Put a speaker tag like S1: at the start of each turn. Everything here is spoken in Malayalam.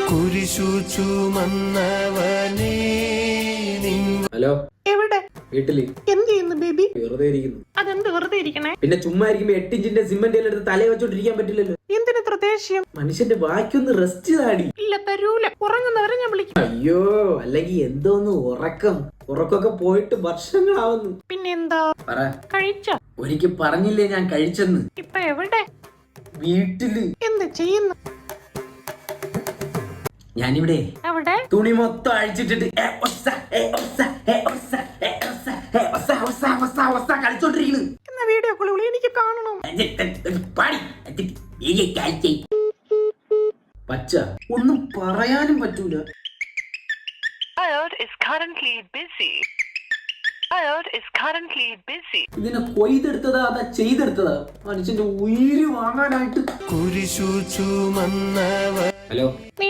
S1: കുരിശു ചുമന്നവനേ.
S2: ഹലോ,
S3: എവിടെ?
S2: വീട്ടില്.
S3: എന്ത് ചെയ്യുന്നു ബേബി?
S2: വെറുതെ ഇരിക്കുന്നു.
S3: അതെന്ത് വെറുതെ ഇരിക്കണേ?
S2: പിന്നെ ചുമ്മാ ഇരിക്കുമ്പോ 8 ഇഞ്ചിന്റെ സിമന്റ് എടുത്ത് തലയെ വെച്ചോണ്ടിരിക്കാൻ പറ്റില്ലല്ലോ.
S3: എന്തിനത്ര ദേഷ്യം?
S2: മനുഷ്യന്റെ ബാക്കിയൊന്ന് റെസ്റ്റ് താടി.
S3: ഇല്ല, തരൂല. ഉറങ്ങുന്നവരെ ഞാൻ വിളിക്കും.
S2: അയ്യോ, അല്ലെങ്കിൽ എന്തോന്ന് ഉറക്കമൊക്കെ പോയിട്ട് വർഷങ്ങളാവുന്നു.
S3: പിന്നെന്താ?
S2: പറ.
S3: കഴിച്ച?
S2: ഒരിക്കൽ പറഞ്ഞില്ലേ ഞാൻ കഴിച്ചെന്ന്?
S3: ഇപ്പൊ എവിടെ?
S2: വീട്ടില്.
S3: എന്ത് ചെയ്യുന്നു?
S2: ഞാനിവിടെ
S3: എവിടെ?
S2: തുണി മൊത്തം അഴിച്ചിട്ടിട്ട് കളിച്ചോണ്ടിരിക്കുന്നു.
S3: എന്നാ വീഡിയോ കോൾ വിളി, എനിക്ക് കാണണം.
S2: പച്ച ഒന്നും പറയാനും പറ്റൂല. ഇതിനെ കൊയ്തെടുത്തതാ അതാ ചെയ്തെടുത്തതാ മനുഷ്യന്റെ ഉയിര് വാങ്ങാനായിട്ട്.
S1: കുരിശു ചുമന്നവ.
S2: ഹലോ,
S3: നീ